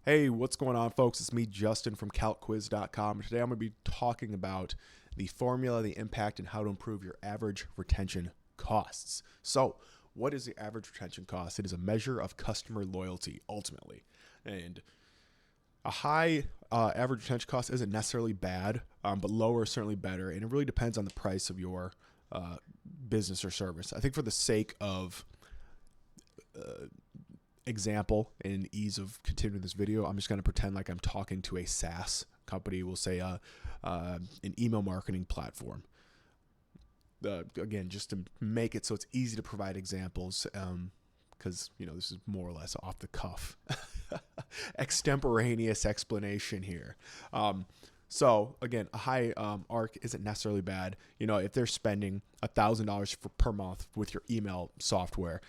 Hey, what's going on, folks? It's me, Justin from CalcQuiz.com. Today I'm going to be talking about the formula, the impact, and how to improve your average retention costs. So, what is the average retention cost? It is a measure of customer loyalty, ultimately. And a high average retention cost isn't necessarily bad, but lower is certainly better. And it really depends on the price of your uh, business or service. I think for the sake of example and ease of continuing this video, I'm just going to pretend like I'm talking to a SaaS company. We'll say an email marketing platform. Again, just to make it so it's easy to provide examples, because this is more or less off the cuff, extemporaneous explanation here. So again, a high ARC isn't necessarily bad. If they're spending $1,000 per month with your email software,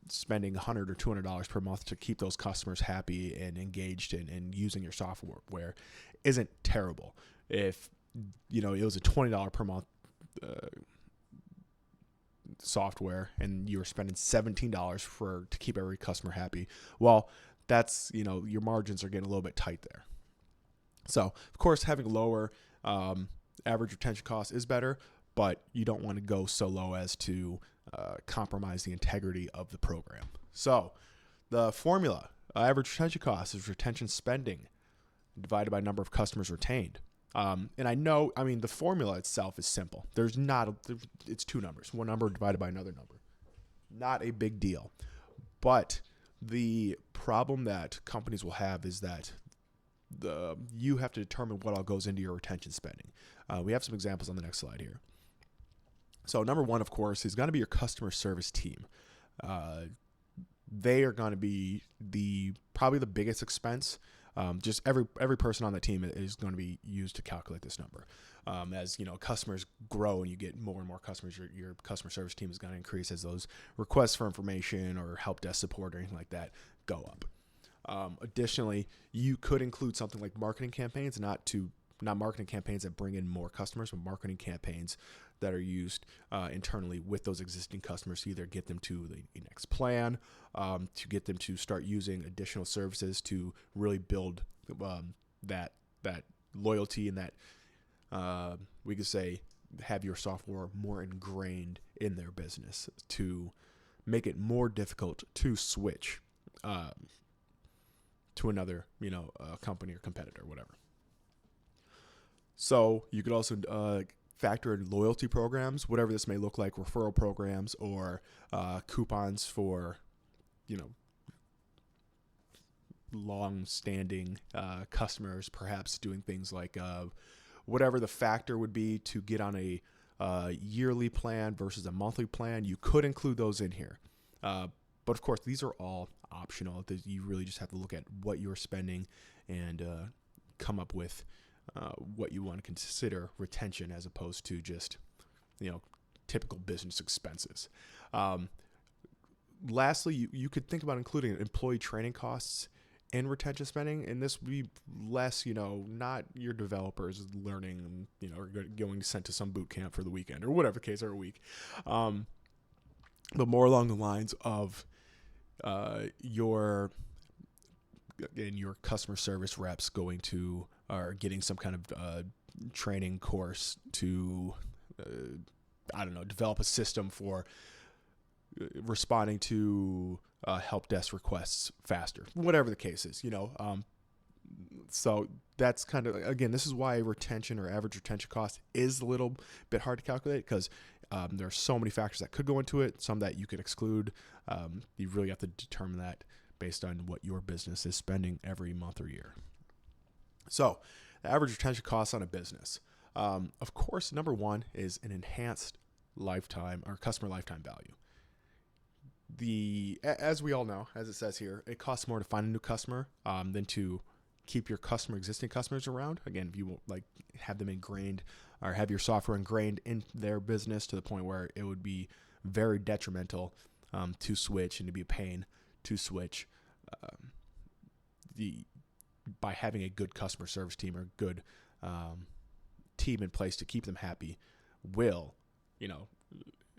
spending $100 or $200 per month to keep those customers happy and engaged and using your software isn't terrible. If it was a $20 per month software and you were spending $17 to keep every customer happy, well, that's your margins are getting a little bit tight there. So, of course, having lower average retention costs is better, but you don't want to go so low as to compromise the integrity of the program. So, the formula, average retention cost is retention spending divided by number of customers retained. And the formula itself is simple. It's two numbers, one number divided by another number. Not a big deal. But the problem that companies will have is that you have to determine what all goes into your retention spending. We have some examples on the next slide here. So number one, of course, is going to be your customer service team. They are going to be probably the biggest expense. Just every person on the team is going to be used to calculate this number. As customers grow and you get more and more customers, your customer service team is going to increase as those requests for information or help desk support or anything like that go up. Additionally, you could include something like marketing campaigns, not marketing campaigns that bring in more customers, but marketing campaigns that are used internally with those existing customers to either get them to the next plan, to get them to start using additional services to really build that loyalty and that we could say have your software more ingrained in their business to make it more difficult to switch to another company or competitor, whatever. So you could also factor in loyalty programs, whatever this may look like, referral programs or coupons for, long-standing customers, perhaps doing things like whatever the factor would be to get on a yearly plan versus a monthly plan. You could include those in here. But of course, these are all optional. You really just have to look at what you're spending and come up with what you want to consider retention as opposed to just, typical business expenses. Lastly, you could think about including employee training costs in retention spending, and this would be less, not your developers learning, or going sent to some boot camp for the weekend or whatever the case, or a week, but more along the lines of your customer service reps going to or getting some kind of training course to develop a system for responding to help desk requests faster, whatever the case is. So that's kind of, again, this is why retention or average retention cost is a little bit hard to calculate, because there are so many factors that could go into it, some that you could exclude. You really have to determine that based on what your business is spending every month or year. So the average retention costs on a business. Of course, number one is an enhanced lifetime or customer lifetime value. As we all know, as it says here, it costs more to find a new customer than to keep your existing customers around. Again, if you have them ingrained or have your software ingrained in their business to the point where it would be very detrimental to switch and to be a pain to switch, by having a good customer service team or good team in place to keep them happy will,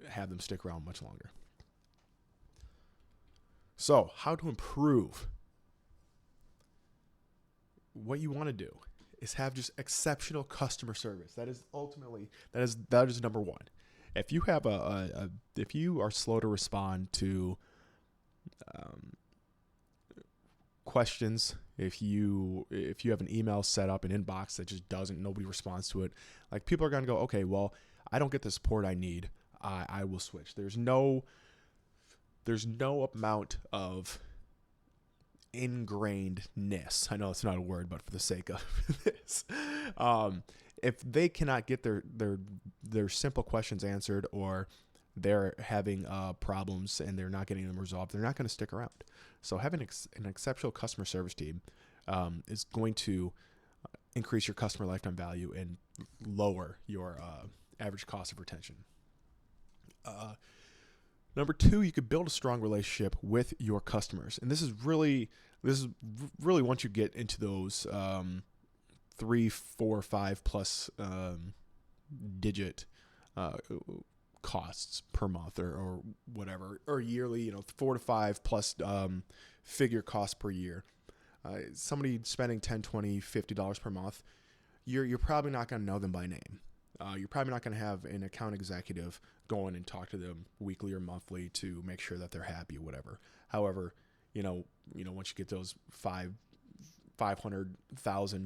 have them stick around much longer. So, how to improve what you want to do is have just exceptional customer service. That is ultimately that is number one. If you have if you are slow to respond to questions, if you have an email set up, an inbox that just nobody responds to it, like, people are gonna go, okay, well, I don't get the support I need. I will switch. There's no amount of ingrainedness. I know it's not a word, but for the sake of this, if they cannot get their simple questions answered, or they're having problems and they're not getting them resolved, they're not going to stick around. So having an exceptional customer service team is going to increase your customer lifetime value and lower your average cost of retention. Number two, you could build a strong relationship with your customers. And this is really once you get into those 3, 4, 5 plus digit costs per month or whatever, or yearly, 4 to 5 plus figure cost per year. Somebody spending $10, $20, $50 per month, you're probably not going to know them by name. You're probably not going to have an account executive go in and talk to them weekly or monthly to make sure that they're happy or whatever. However, once you get those $500, $1,000,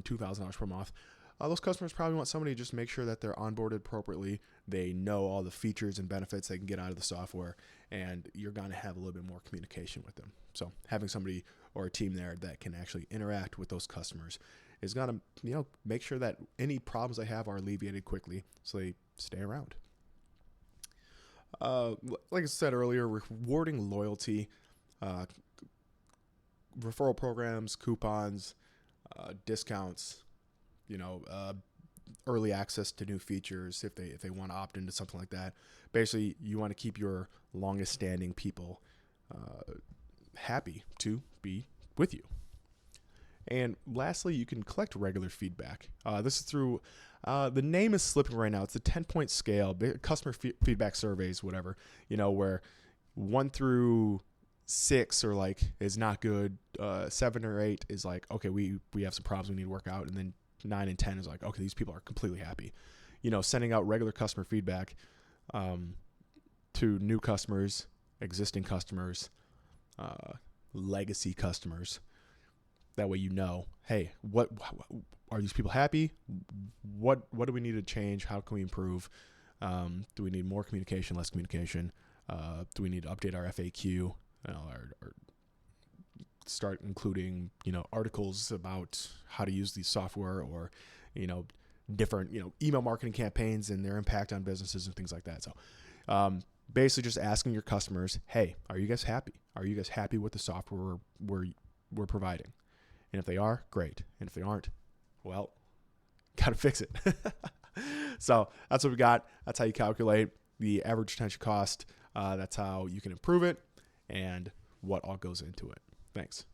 $2,000 per month, those customers probably want somebody to just make sure that they're onboarded appropriately. They know all the features and benefits they can get out of the software, and you're going to have a little bit more communication with them. So having somebody or a team there that can actually interact with those customers is going to, make sure that any problems they have are alleviated quickly so they stay around. Like I said earlier, rewarding loyalty, referral programs, coupons, discounts, early access to new features if they want to opt into something like that. Basically, you want to keep your longest standing people happy to be with you. And lastly, you can collect regular feedback. This is through, the name is slipping right now. It's a 10-point scale, customer feedback surveys, whatever, where 1 through 6 are like, is not good. 7 or 8 is like, okay, we have some problems we need to work out. And then 9 and 10 is like, okay, these people are completely happy. Sending out regular customer feedback to new customers, existing customers, legacy customers. That way, hey, what are these people happy? What do we need to change? How can we improve? Do we need more communication, less communication? Do we need to update our FAQ? Or start including, articles about how to use the software, or, different, email marketing campaigns and their impact on businesses and things like that. So, basically just asking your customers, hey, are you guys happy? Are you guys happy with the software we're providing? And if they are, great. And if they aren't, well, got to fix it. So that's what we got. That's how you calculate the average retention cost. That's how you can improve it and what all goes into it. Thanks.